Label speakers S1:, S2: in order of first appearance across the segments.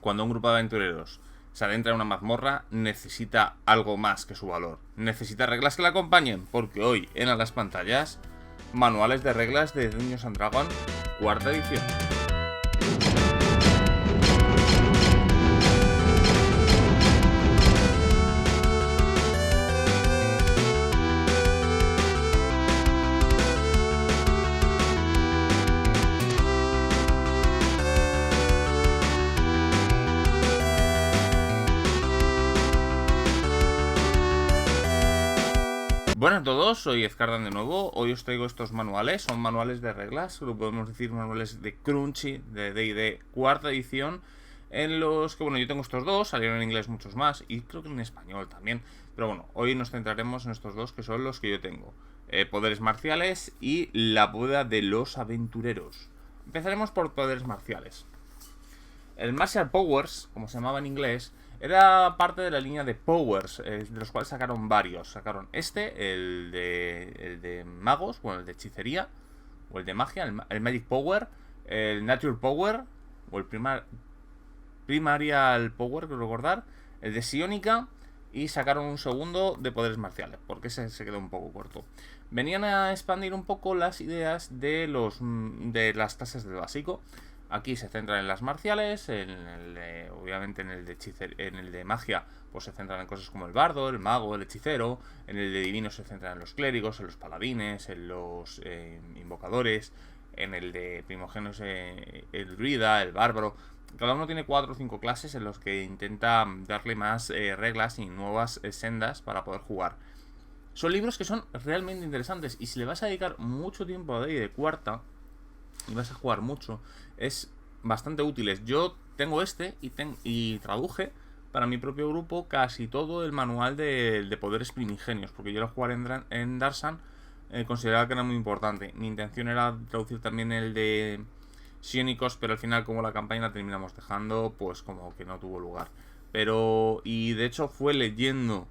S1: Cuando un grupo de aventureros se adentra en una mazmorra, necesita algo más que su valor. Necesita reglas que la acompañen, porque hoy en las pantallas, manuales de reglas de Dungeons & Dragons, cuarta edición. Buenas a todos, soy Ezcardan de nuevo. Hoy os traigo estos manuales, son manuales de reglas, lo podemos decir manuales de Crunchy, de D&D cuarta edición, en los que, bueno, yo tengo estos dos, salieron en inglés muchos más, y creo que en español también, pero bueno, hoy nos centraremos en estos dos, que son los que yo tengo. Poderes marciales y la boda de los aventureros. Empezaremos por poderes marciales. El Martial Powers, como se llamaba en inglés, era parte de la línea de Powers, de los cuales sacaron varios. Sacaron el de magos, bueno, el de hechicería, o el de magia, el Magic Power, el Natural Power, o el Primarial Power, creo recordar, el de Psiónica, y sacaron un segundo de poderes marciales, porque ese se quedó un poco corto. Venían a expandir un poco las ideas de las clases del básico. Aquí se centran en las marciales, obviamente en el de magia pues se centran en cosas como el bardo, el mago, el hechicero. En el de divino se centran en los clérigos, en los paladines, en los invocadores. En el de primogenios el druida, el bárbaro. Cada uno tiene 4 o 5 clases en los que intenta darle más reglas y nuevas sendas para poder jugar. Son libros que son realmente interesantes, y si le vas a dedicar mucho tiempo a D&D cuarta y vas a jugar mucho, es bastante útiles. Yo tengo y traduje para mi propio grupo casi todo el manual de poderes primigenios, porque yo lo jugar en Darsan consideraba que era muy importante. Mi intención era traducir también el de Psiónicos, pero al final, como la campaña la terminamos dejando, pues como que no tuvo lugar. Y de hecho fue leyendo,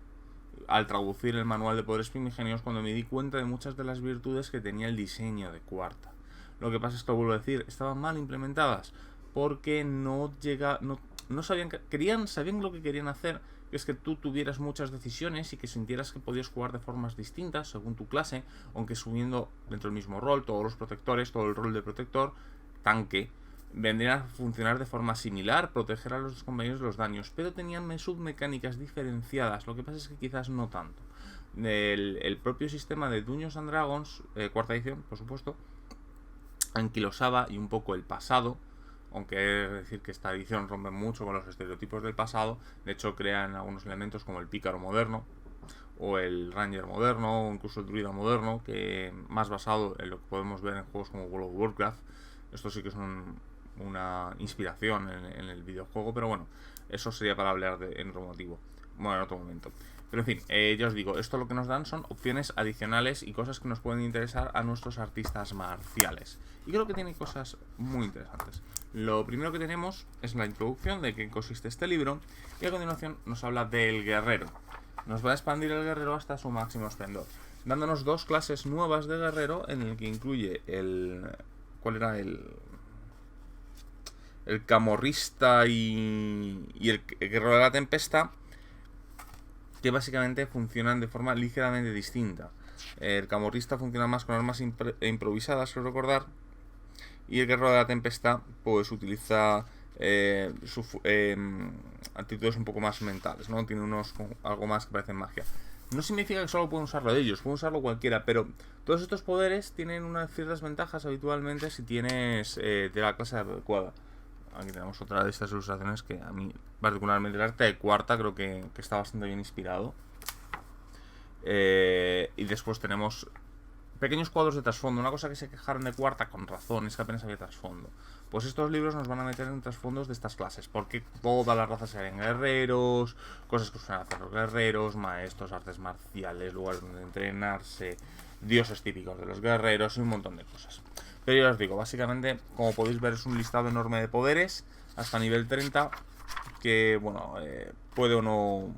S1: al traducir el manual de poderes primigenios, cuando me di cuenta de muchas de las virtudes que tenía el diseño de cuarta. Lo que pasa es que, vuelvo a decir, estaban mal implementadas, porque sabían lo que querían hacer, que es que tú tuvieras muchas decisiones y que sintieras que podías jugar de formas distintas según tu clase, aunque subiendo dentro del mismo rol, todos los protectores, todo el rol de protector, tanque, vendrían a funcionar de forma similar, proteger a los compañeros de los daños, pero tenían submecánicas diferenciadas. Lo que pasa es que quizás no tanto. El propio sistema de Dungeons & Dragons, cuarta edición, por supuesto, anquilosaba y un poco el pasado, aunque es decir que esta edición rompe mucho con los estereotipos del pasado. De hecho, crean algunos elementos como el pícaro moderno, o el ranger moderno, o incluso el druida moderno, que más basado en lo que podemos ver en juegos como World of Warcraft. Esto sí que es una inspiración en el videojuego, pero bueno, eso sería para hablar en otro motivo. Bueno, en otro momento. Pero en fin, ya os digo, esto lo que nos dan son opciones adicionales y cosas que nos pueden interesar a nuestros artistas marciales. Y creo que tiene cosas muy interesantes. Lo primero que tenemos es la introducción de qué consiste este libro, y a continuación nos habla del guerrero. Nos va a expandir el guerrero hasta su máximo esplendor, dándonos 2 clases nuevas de guerrero, en el que incluye ¿cuál era? El camorrista y el guerrero de la tempestad, que básicamente funcionan de forma ligeramente distinta. El camorrista funciona más con armas improvisadas, creo recordar, y el guerrero de la tempestad pues utiliza actitudes un poco más mentales, ¿no? Tiene algo más que parecen magia. No significa que solo pueden usarlo ellos, pueden usarlo cualquiera, pero todos estos poderes tienen unas ciertas ventajas habitualmente si tienes de la clase adecuada. Aquí tenemos otra de estas ilustraciones que a mí, particularmente el arte de cuarta, creo que está bastante bien inspirado. Y después tenemos pequeños cuadros de trasfondo. Una cosa que se quejaron de cuarta, con razón, es que apenas había trasfondo. Pues estos libros nos van a meter en trasfondos de estas clases, porque todas las razas serían guerreros, cosas que usan hacer los guerreros, maestros, artes marciales, lugares donde entrenarse, dioses típicos de los guerreros y un montón de cosas. Pero ya os digo, básicamente, como podéis ver, es un listado enorme de poderes hasta nivel 30, que, bueno, puede o no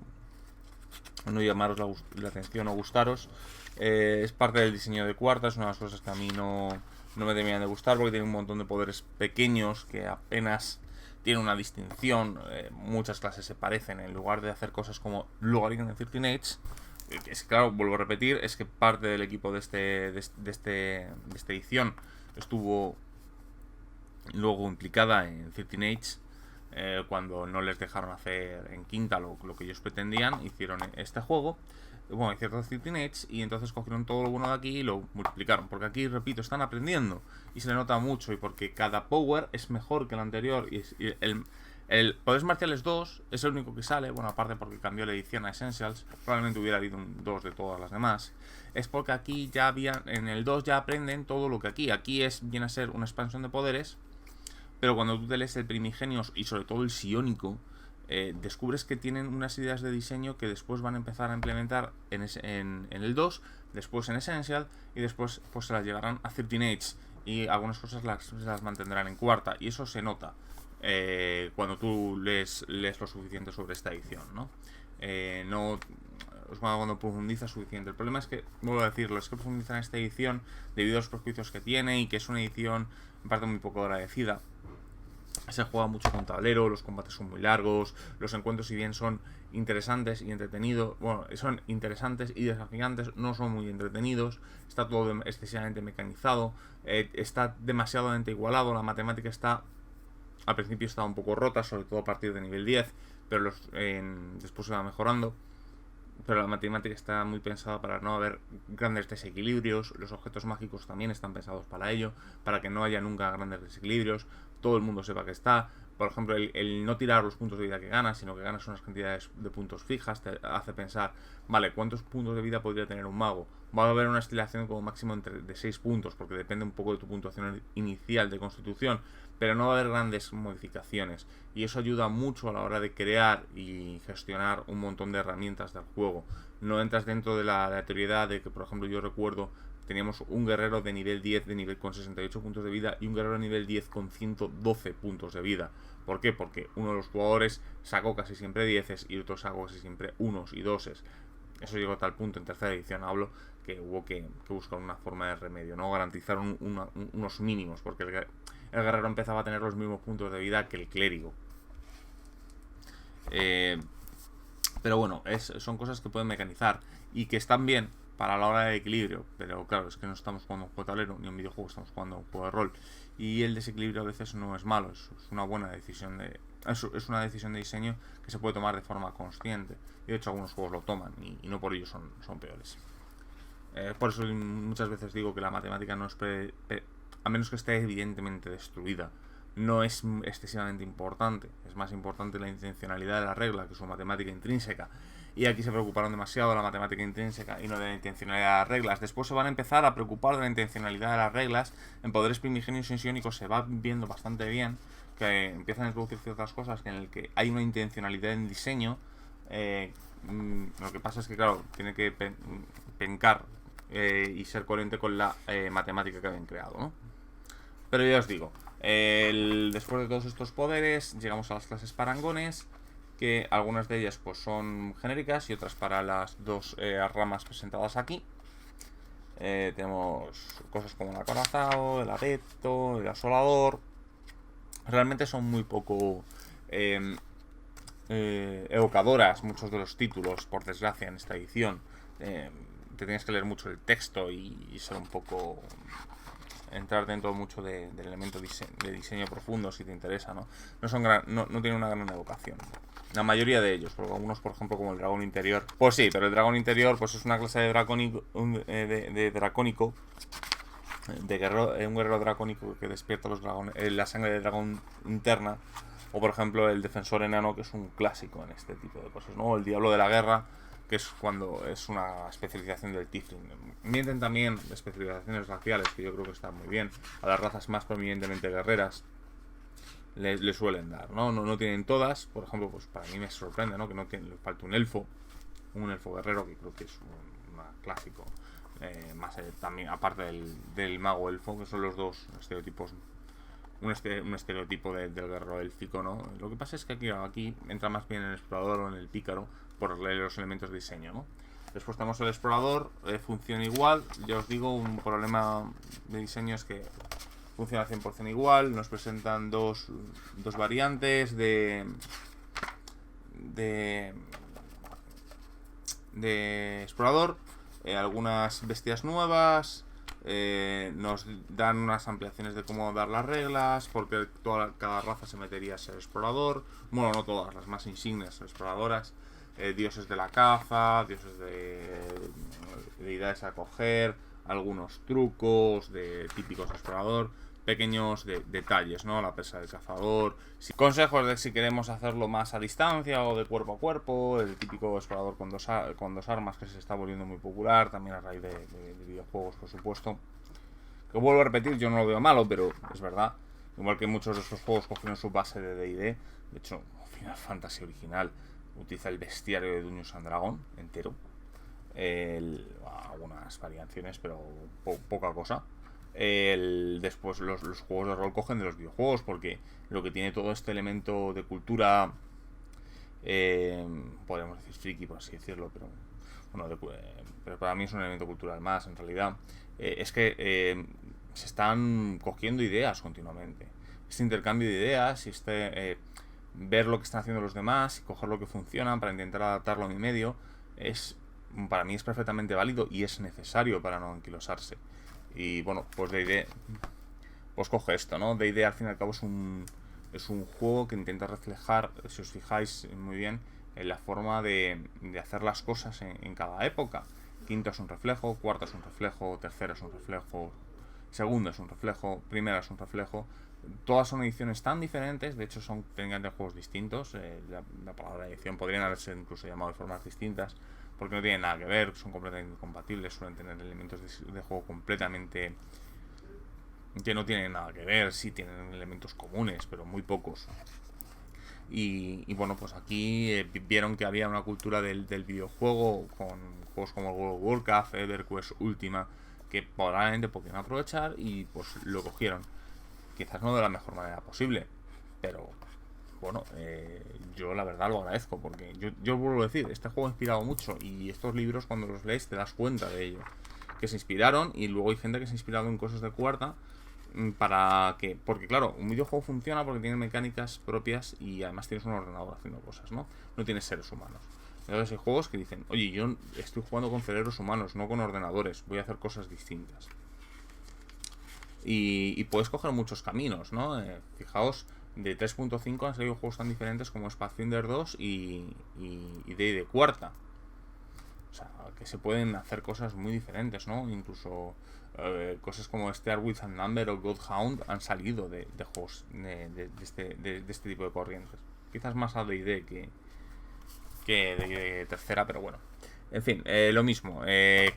S1: llamaros la atención o gustaros. Es parte del diseño de cuarta, es una de las cosas que a mí no me terminan de gustar, porque tiene un montón de poderes pequeños que apenas tiene una distinción, muchas clases se parecen, en lugar de hacer cosas como lo harían en 13 Age, que es claro, vuelvo a repetir, es que parte del equipo de esta edición estuvo luego implicada en 13 Age, cuando no les dejaron hacer en quinta lo que ellos pretendían, hicieron este juego. Bueno, hicieron 13 Age y entonces cogieron todo lo bueno de aquí y lo multiplicaron. Porque aquí, repito, están aprendiendo y se le nota mucho. Y porque cada power es mejor que el anterior. Y el Poderes Marciales 2 es el único que sale. Bueno, aparte porque cambió la edición a Essentials. Probablemente hubiera habido un 2 de todas las demás. Es porque aquí ya había. En el 2 ya aprenden todo lo que aquí. Aquí viene a ser una expansión de poderes. Pero cuando tú te lees el Primigenios y sobre todo el Psiónico, descubres que tienen unas ideas de diseño que después van a empezar a implementar en el 2, después en Essential y después pues se las llevarán a 13 Age y algunas cosas las mantendrán en cuarta, y eso se nota cuando tú lees lo suficiente sobre esta edición, ¿no? Cuando profundizas suficiente. El problema es que, vuelvo a decirlo, es que profundizar en esta edición debido a los prejuicios que tiene y que es una edición en parte muy poco agradecida. Se juega mucho con tablero, los combates son muy largos, los encuentros, si bien son interesantes y entretenidos, bueno, son interesantes y desafiantes, no son muy entretenidos, está todo excesivamente mecanizado, está demasiadamente igualado, la matemática al principio está un poco rota, sobre todo a partir de nivel 10, pero después se va mejorando. Pero la matemática está muy pensada para no haber grandes desequilibrios. Los objetos mágicos también están pensados para ello, para que no haya nunca grandes desequilibrios. Todo el mundo sepa que está. Por ejemplo, el no tirar los puntos de vida que ganas, sino que ganas unas cantidades de puntos fijas, te hace pensar, vale, ¿cuántos puntos de vida podría tener un mago? Va a haber una oscilación como máximo de 6 puntos, porque depende un poco de tu puntuación inicial de constitución, pero no va a haber grandes modificaciones. Y eso ayuda mucho a la hora de crear y gestionar un montón de herramientas del juego. No entras dentro de la aleatoriedad de que, por ejemplo, yo recuerdo, teníamos un guerrero de nivel 10 con 68 puntos de vida y un guerrero de nivel 10 con 112 puntos de vida. ¿Por qué? Porque uno de los jugadores sacó casi siempre 10 y otro sacó casi siempre 1 y 2. Eso llegó a tal punto, en tercera edición hablo, que hubo que buscar una forma de remedio, ¿no? Garantizar unos mínimos, porque el guerrero empezaba a tener los mismos puntos de vida que el clérigo. Pero bueno, son cosas que pueden mecanizar y que están bien para la hora del equilibrio, pero claro, es que no estamos jugando un juego de tablero ni un videojuego, estamos jugando un juego de rol, y el desequilibrio a veces no es malo, es una buena decisión es una decisión de diseño que se puede tomar de forma consciente, y de hecho algunos juegos lo toman y no por ello son peores. Por eso muchas veces digo que la matemática no es a menos que esté evidentemente destruida, no es excesivamente importante. Es más importante la intencionalidad de la regla que su matemática intrínseca. Y aquí se preocuparon demasiado de la matemática intrínseca y no de la intencionalidad de las reglas. Después se van a empezar a preocupar de la intencionalidad de las reglas. En Poderes Primigenios y Psiónicos se va viendo bastante bien que empiezan a introducir ciertas cosas en el que hay una intencionalidad en diseño. Lo que pasa es que, claro, tiene que pencar y ser coherente con la matemática que habían creado, ¿no? Pero ya os digo, después de todos estos poderes llegamos a las clases parangones, que algunas de ellas pues son genéricas y otras para las dos ramas presentadas aquí. Tenemos cosas como el acorazado, el adepto, el asolador. Realmente son muy poco evocadoras muchos de los títulos, por desgracia, en esta edición. Te tienes que leer mucho el texto y ser un poco... entrar dentro mucho del elemento de diseño profundo si te interesa, ¿no? No tienen una gran evocación. La mayoría de ellos, porque algunos, por ejemplo, como el dragón interior, pues sí, pero el dragón interior pues es una clase de dracónico, un guerrero dracónico que despierta los dragones, la sangre de dragón interna, o por ejemplo el defensor enano, que es un clásico en este tipo de cosas, ¿no? O el diablo de la guerra, que es cuando es una especialización del Tiefling. Mienten también especializaciones raciales, que yo creo que están muy bien. A las razas más prominentemente guerreras le suelen dar, ¿no? No tienen todas. Por ejemplo, pues para mí me sorprende, ¿no? Que le falta un elfo guerrero, que creo que es un clásico. Más también, aparte del mago elfo, que son los dos estereotipos. Un estereotipo del guerrero élfico, ¿no? Lo que pasa es que aquí entra más bien el explorador o en el pícaro por los elementos de diseño, ¿no? Después tenemos el explorador, funciona igual. Ya os digo, un problema de diseño es que funciona 100% igual. Nos presentan dos variantes de explorador, algunas bestias nuevas, nos dan unas ampliaciones de cómo dar las reglas, porque cada raza se metería a ser explorador. Bueno, no todas, las más insignes son exploradoras. Dioses de la caza, dioses de deidades a coger, algunos trucos de típicos explorador, pequeños detalles, ¿no? La presa del cazador. Consejos de si queremos hacerlo más a distancia o de cuerpo a cuerpo, el típico explorador con dos armas que se está volviendo muy popular, también a raíz de videojuegos, por supuesto. Que vuelvo a repetir, yo no lo veo malo, pero es verdad. Igual que muchos de estos juegos cogieron su base de D&D, de hecho, Final Fantasy original utiliza el bestiario de Dungeons and Dragons entero. Algunas variaciones, pero poca cosa. Después los juegos de rol cogen de los videojuegos, porque lo que tiene todo este elemento de cultura, podríamos decir friki, por así decirlo, pero bueno, pero para mí es un elemento cultural más, en realidad, es que se están cogiendo ideas continuamente. Este intercambio de ideas y ver lo que están haciendo los demás y coger lo que funciona para intentar adaptarlo a mi medio, para mí es perfectamente válido y es necesario para no anquilosarse. Y bueno, pues D&D pues coge esto, ¿no? D&D al fin y al cabo es un juego que intenta reflejar, si os fijáis muy bien, en la forma de hacer las cosas en cada época. Quinto es un reflejo, cuarto es un reflejo, tercero es un reflejo, segundo es un reflejo, primera es un reflejo. Todas son ediciones tan diferentes, de hecho son técnicamente juegos distintos. La palabra edición podrían haberse incluso llamado de formas distintas, porque no tienen nada que ver, son completamente incompatibles, suelen tener elementos de juego completamente que no tienen nada que ver. Sí tienen elementos comunes, pero muy pocos. Y bueno, pues aquí vieron que había una cultura del videojuego con juegos como World of Warcraft, EverQuest Ultima, que probablemente podían aprovechar y pues lo cogieron. Quizás no de la mejor manera posible, pero bueno, yo la verdad lo agradezco, porque yo vuelvo a decir, este juego ha inspirado mucho, y estos libros cuando los lees te das cuenta de ello, que se inspiraron, y luego hay gente que se ha inspirado en cosas de cuarta porque claro, un videojuego funciona porque tiene mecánicas propias y además tienes un ordenador haciendo cosas, ¿no? No tienes seres humanos. Entonces hay juegos que dicen, oye, yo estoy jugando con cerebros humanos, no con ordenadores, voy a hacer cosas distintas. Y puedes coger muchos caminos, ¿no? Fijaos, de 3.5 han salido juegos tan diferentes como Pathfinder 2 y de cuarta. O sea, que se pueden hacer cosas muy diferentes, ¿no? Incluso cosas como Steer with a Number o Godhound han salido de juegos de este tipo de corrientes. Quizás más a D&D que de tercera, pero bueno. En fin, lo mismo.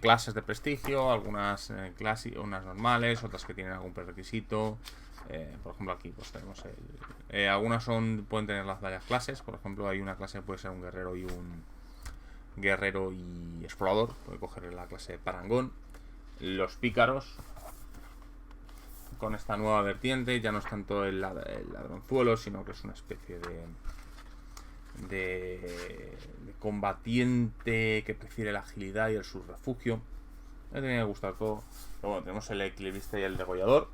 S1: Clases de prestigio, algunas unas normales, otras que tienen algún prerequisito. Por ejemplo, aquí pues tenemos algunas pueden tener las varias clases. Por ejemplo, hay una clase que puede ser un guerrero y explorador. Puede coger la clase parangón. Los pícaros, con esta nueva vertiente, ya no es tanto el ladronzuelo, sino que es una especie de combatiente que prefiere la agilidad y el subrefugio. Me tenía que gustar todo. Pero bueno, tenemos el equilibrista y el degollador.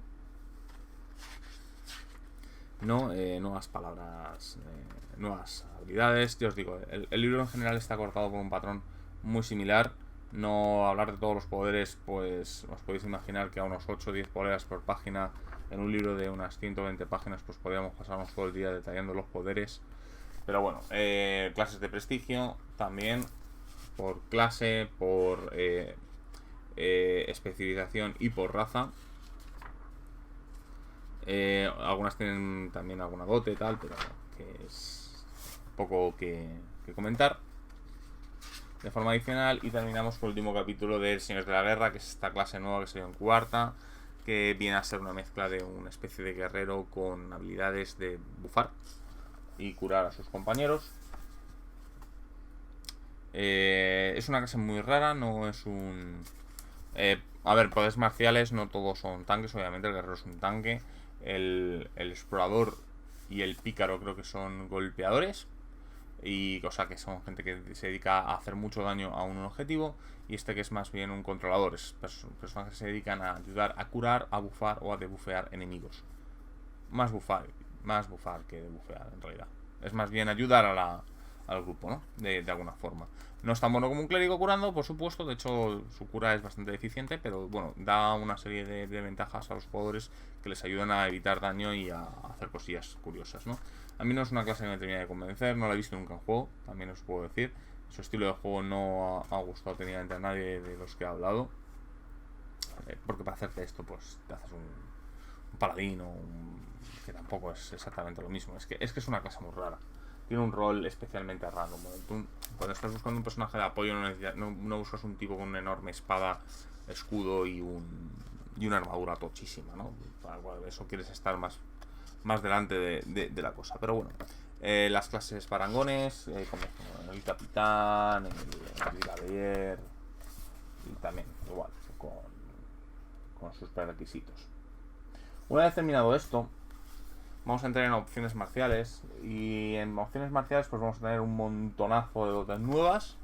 S1: Nuevas palabras, nuevas habilidades. Yo os digo, el libro en general está cortado por un patrón muy similar. No hablar de todos los poderes, pues os podéis imaginar que a unos 8 o 10 poderes por página en un libro de unas 120 páginas pues podríamos pasarnos todo el día detallando los poderes. Pero bueno, clases de prestigio también, por clase, por especialización y por raza. Algunas tienen también alguna dote y tal, pero que es poco que comentar. De forma adicional, y terminamos con el último capítulo del Señores de la Guerra, que es esta clase nueva que salió en cuarta, que viene a ser una mezcla de una especie de guerrero con habilidades de bufar y curar a sus compañeros. Es una clase muy rara, no es un... a ver, poderes marciales no todos son tanques, obviamente el guerrero es un tanque, el explorador y el pícaro creo que son golpeadores. y cosa que son gente que se dedica a hacer mucho daño a un objetivo, y este que es más bien un controlador, es personas que se dedican a ayudar a curar, a bufar o a debufear enemigos. Más bufar que debufear en realidad. Es más bien ayudar al grupo, ¿no? De alguna forma. No es tan bueno como un clérigo curando, por supuesto. De hecho, su cura es bastante eficiente, pero bueno, da una serie de ventajas a los jugadores que les ayudan a evitar daño y a hacer cosillas curiosas, ¿no? A mí no es una clase que me termina de convencer, no la he visto nunca en juego, también os puedo decir. Su estilo de juego no ha gustado técnicamente a nadie de los que he hablado. Porque para hacerte esto, pues te haces un paladín que tampoco es exactamente lo mismo. Es que es una clase muy rara. Tiene un rol especialmente raro. Tú, cuando estás buscando un personaje de apoyo, no buscas un tipo con una enorme espada, escudo y una armadura tochísima, ¿no? Para eso quieres estar más delante de la cosa. Pero bueno, las clases parangones, como el capitán, el brigadier, y también igual, con sus prerequisitos. Una vez terminado esto, vamos a entrar en opciones marciales, y en opciones marciales pues vamos a tener un montonazo de dotes nuevas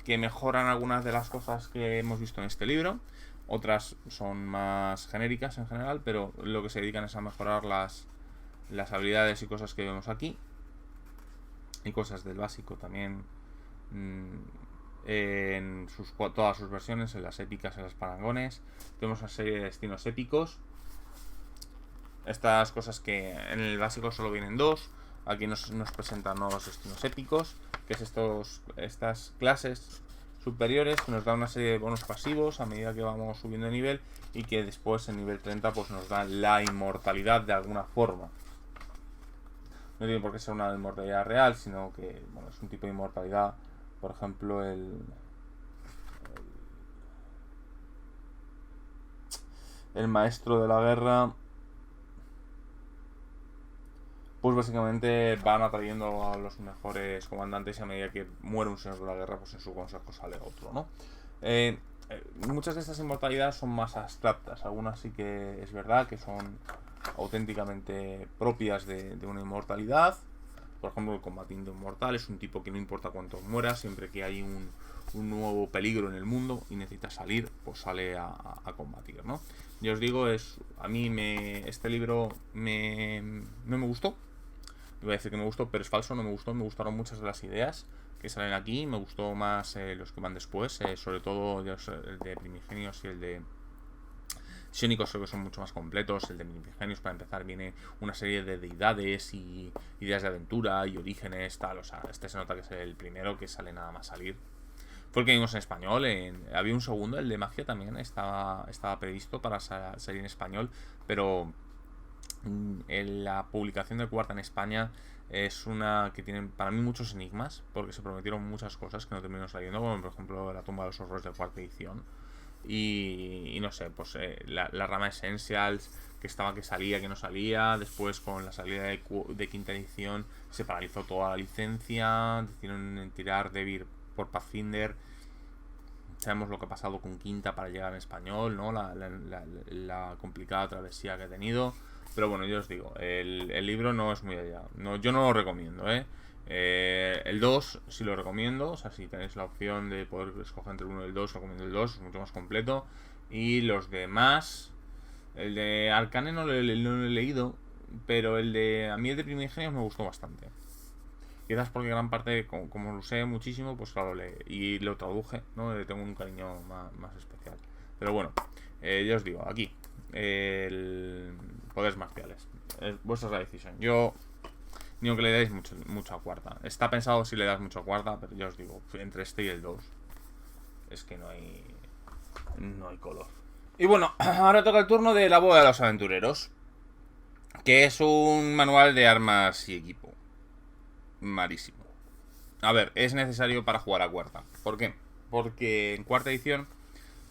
S1: que mejoran algunas de las cosas que hemos visto en este libro. Otras son más genéricas en general, pero lo que se dedican es a mejorar las habilidades y cosas que vemos aquí, y cosas del básico también, en todas sus versiones, en las épicas, en las parangones. Tenemos una serie de destinos épicos. Estas cosas que en el básico solo vienen dos. Aquí nos presentan nuevos destinos épicos, que es estas clases superiores que nos dan una serie de bonos pasivos a medida que vamos subiendo de nivel, y que después en nivel 30 pues nos dan la inmortalidad de alguna forma. No tiene por qué ser una inmortalidad real, sino que bueno, es un tipo de inmortalidad. Por ejemplo, el maestro de la guerra, pues básicamente van atrayendo a los mejores comandantes, y a medida que muere un señor de la guerra, pues en su consejo sale otro, ¿no? Muchas de estas inmortalidades son más abstractas. Algunas sí que es verdad que son auténticamente propias de una inmortalidad. Por ejemplo, el combatiente inmortal es un tipo que no importa cuántos muera, siempre que hay un nuevo peligro en el mundo y necesita salir, pues sale a combatir, ¿no? Yo os digo, a mí este libro no me gustó. Iba a decir que me gustó, pero es falso, no me gustó. Me gustaron muchas de las ideas que salen aquí. Me gustó más los que van después, sobre todo el de Primigenios y el de Sionicos, creo que son mucho más completos. El de Primigenios, para empezar, viene una serie de deidades y ideas de aventura y orígenes, tal. O sea, este se nota que es el primero que sale nada más salir. Fue el que vimos en español. Había un segundo, el de magia también estaba previsto para salir en español, pero la publicación de Cuarta en España es una que tiene para mí muchos enigmas, porque se prometieron muchas cosas que no terminaron saliendo, como por ejemplo la tumba de los horrores de cuarta edición, y no sé, pues la rama Essentials, que salía, que no salía. Después, con la salida de quinta edición, se paralizó toda la licencia, decidieron tirar Devir por Pathfinder. Sabemos lo que ha pasado con quinta para llegar en español, ¿no? La complicada travesía que ha tenido. Pero bueno, yo os digo, el libro no es muy allá. No, yo no lo recomiendo, ¿eh? El 2 sí lo recomiendo. O sea, si tenéis la opción de poder escoger entre el 1 y el 2, recomiendo el 2, es mucho más completo. Y los demás, el de Arcane no lo he leído, pero a mí el de Primigenios me gustó bastante. Quizás porque gran parte, como lo sé muchísimo, pues claro, y lo traduje, ¿no? Le tengo un cariño más especial. Pero bueno, ya os digo, aquí, poderes marciales. Vuestra es la decisión. Yo digo que le dais mucho a cuarta. Está pensado si le das mucho a cuarta, pero ya os digo, entre este y el 2 es que no hay color. Y bueno, ahora toca el turno de La Boda de los Aventureros, que es un manual de armas y equipo. Malísimo. A ver, es necesario para jugar a cuarta. ¿Por qué? Porque en cuarta edición,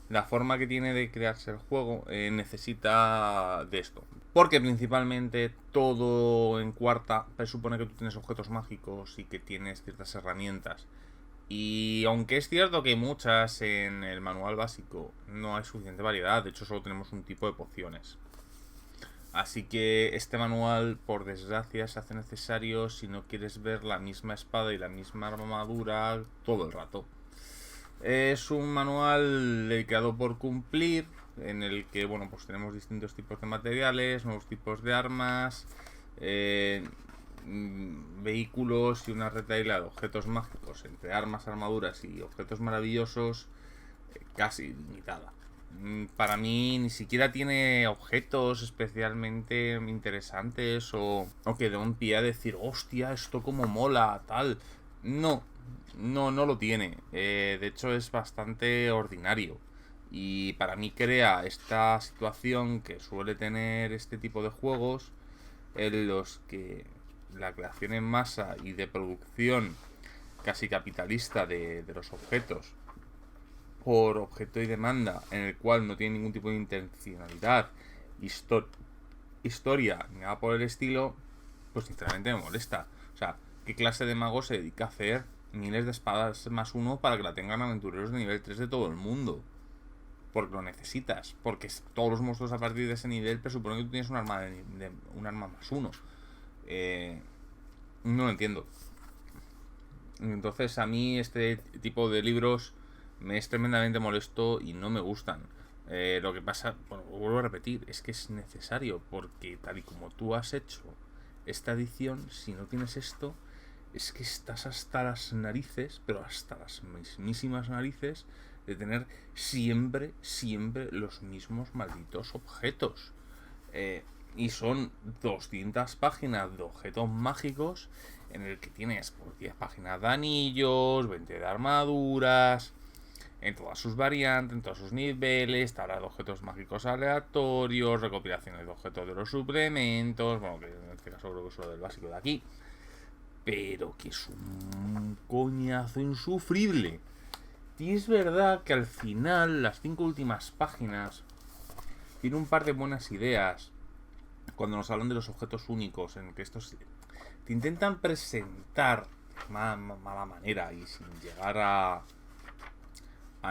S1: la forma que tiene de crearse el juego necesita de esto. Porque principalmente todo en cuarta presupone que tú tienes objetos mágicos y que tienes ciertas herramientas. Y aunque es cierto que hay muchas en el manual básico, no hay suficiente variedad. De hecho, solo tenemos un tipo de pociones. Así que este manual, por desgracia, se hace necesario si no quieres ver la misma espada y la misma armadura todo el rato. Es un manual dedicado por cumplir, en el que, bueno, pues tenemos distintos tipos de materiales, nuevos tipos de armas, vehículos y una retahíla de objetos mágicos entre armas, armaduras y objetos maravillosos casi limitada. Para mí ni siquiera tiene objetos especialmente interesantes o que den pie a decir, hostia, esto como mola, tal. No, no lo tiene. De hecho es bastante ordinario. Y para mí crea esta situación que suele tener este tipo de juegos, en los que la creación en masa y de producción casi capitalista de los objetos por objeto y demanda, en el cual no tiene ningún tipo de intencionalidad, historia, ni nada por el estilo, pues sinceramente me molesta. O sea, ¿qué clase de mago se dedica a hacer miles de espadas más uno para que la tengan aventureros de nivel 3 de todo el mundo? Porque lo necesitas. Porque todos los monstruos a partir de ese nivel presuponen que tú tienes un arma, un arma más uno. No lo entiendo. Entonces a mí este tipo de libros me es tremendamente molesto y no me gustan. Lo que pasa, bueno, vuelvo a repetir, es que es necesario, porque tal y como tú has hecho esta edición, si no tienes esto, es que estás hasta las narices, pero hasta las mismísimas narices, de tener siempre los mismos malditos objetos. Y son 200 páginas de objetos mágicos, en el que tienes por 10 páginas de anillos, 20 de armaduras, en todas sus variantes, en todos sus niveles, tabla de objetos mágicos aleatorios, recopilaciones de objetos de los suplementos, bueno, que en este caso creo que es lo del básico de aquí, pero que es un coñazo insufrible. Y es verdad que al final, las 5 últimas páginas, tiene un par de buenas ideas, cuando nos hablan de los objetos únicos, en que estos te intentan presentar de mala manera y sin llegar a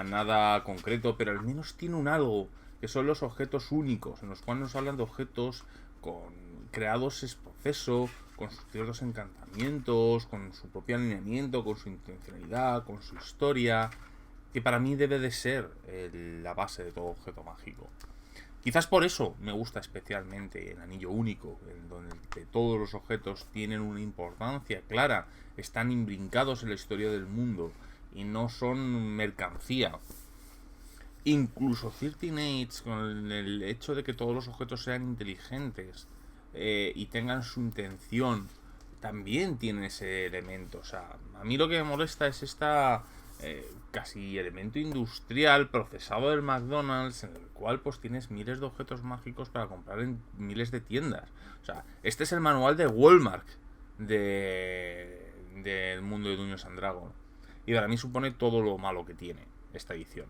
S1: nada concreto, pero al menos tiene un algo, que son los objetos únicos, en los cuales nos hablan de objetos creados es proceso, con sus ciertos encantamientos, con su propio alineamiento, con su intencionalidad, con su historia, que para mí debe de ser la base de todo objeto mágico. Quizás por eso me gusta especialmente el anillo único, en donde todos los objetos tienen una importancia clara, están imbrincados en la historia del mundo y no son mercancía. Incluso 13 Age, con el hecho de que todos los objetos sean inteligentes y tengan su intención, también tiene ese elemento. O sea, a mí lo que me molesta es esta casi elemento industrial procesado del McDonald's, en el cual pues tienes miles de objetos mágicos para comprar en miles de tiendas. O sea, este es el manual de Walmart del mundo de Dungeons and Dragons, y para mí supone todo lo malo que tiene esta edición.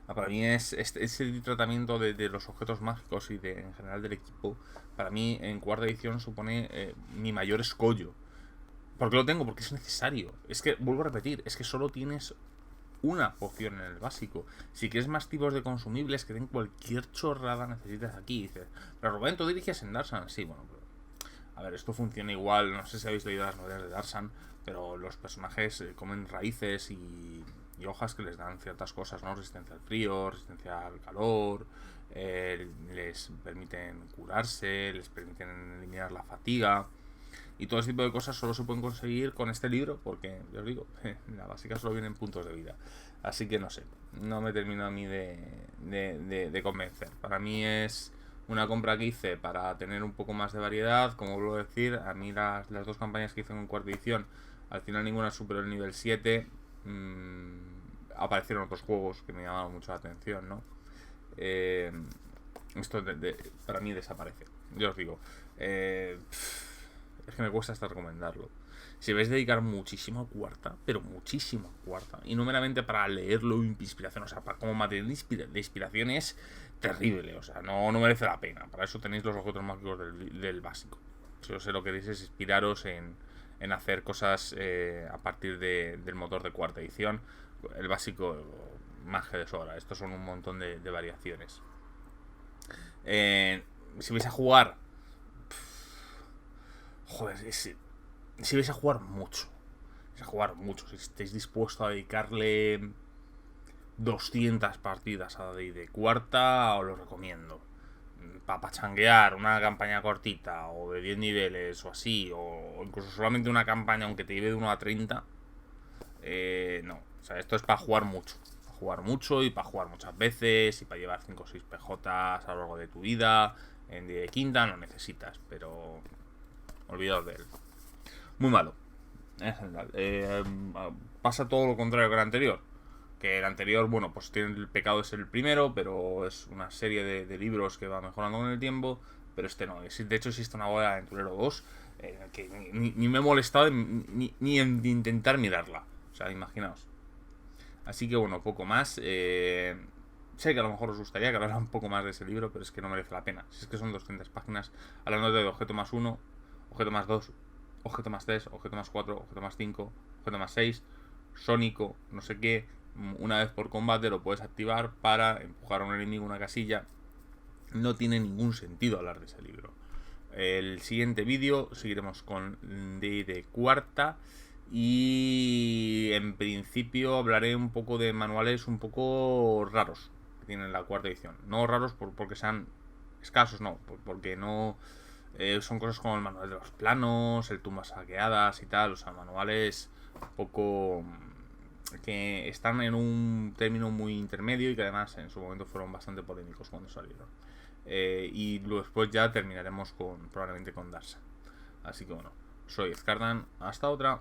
S1: Para mí es ese tratamiento de los objetos mágicos y en general del equipo, para mí en cuarta edición supone mi mayor escollo. ¿Por qué lo tengo? Porque es necesario. Es que, vuelvo a repetir, es que solo tienes una poción en el básico. Si quieres más tipos de consumibles, que den cualquier chorrada necesitas aquí. Dices, pero Rubén, ¿tú diriges en Darsan? Sí, bueno, pero a ver, esto funciona igual. No sé si habéis leído las novelas de Darsan, pero los personajes comen raíces y hojas que les dan ciertas cosas, ¿no? Resistencia al frío, resistencia al calor, les permiten curarse, les permiten eliminar la fatiga. Y todo ese tipo de cosas solo se pueden conseguir con este libro, porque, ya os digo, en la básica solo vienen puntos de vida. Así que no sé, no me termino a mí de convencer. Para mí es una compra que hice para tener un poco más de variedad. Como vuelvo a decir, a mí las dos campañas que hice en cuarta edición, al final ninguna superó el nivel 7. Aparecieron otros juegos que me llamaban mucho la atención, ¿no? Esto para mí desaparece. Yo os digo, es que me cuesta hasta recomendarlo. Si vais a dedicar muchísimo a cuarta, pero muchísimo a cuarta, y no meramente para leerlo inspiración, o sea, para como material de inspiración es terrible, o sea, no merece la pena. Para eso tenéis los objetos mágicos del básico. Si os lo queréis es inspiraros en hacer cosas a partir del motor de cuarta edición. El básico, más que de sobra. Estos son un montón de variaciones. si vais a jugar... Joder, si vais a jugar mucho. Si estáis dispuestos a dedicarle 200 partidas a de cuarta, os lo recomiendo. Para pachanguear una campaña cortita o de 10 niveles o así, o incluso solamente una campaña aunque te lleve de 1 a 30, no, o sea, esto es para jugar mucho. Para jugar mucho y para jugar muchas veces y para llevar 5 o 6 PJs a lo largo de tu vida. En día de quinta no necesitas, pero olvidaos de él. Muy malo. En general. Pasa todo lo contrario que el anterior. Que el anterior, bueno, pues tiene el pecado de ser el primero, pero es una serie de libros que va mejorando con el tiempo. Pero este no. De hecho, existe una boda de Aventurero 2 que ni me he molestado ni en intentar mirarla. O sea, imaginaos. Así que bueno, poco más. Sé que a lo mejor os gustaría que hablara un poco más de ese libro, pero es que no merece la pena. Si es que son 200 páginas hablando de objeto más 1, objeto más 2, objeto más 3, objeto más 4, objeto más 5, objeto más 6, sónico, no sé qué. Una vez por combate lo puedes activar para empujar a un enemigo una casilla. No tiene ningún sentido hablar de ese libro. El siguiente vídeo seguiremos con de cuarta. Y en principio hablaré un poco de manuales un poco raros que tienen la cuarta edición. No raros porque sean escasos, no, porque no son cosas como el manual de los planos, el tumbas saqueadas y tal. O sea, manuales un poco que están en un término muy intermedio y que además en su momento fueron bastante polémicos cuando salieron. Y después ya terminaremos probablemente con Darsa. Así que bueno, soy Scardan, hasta otra.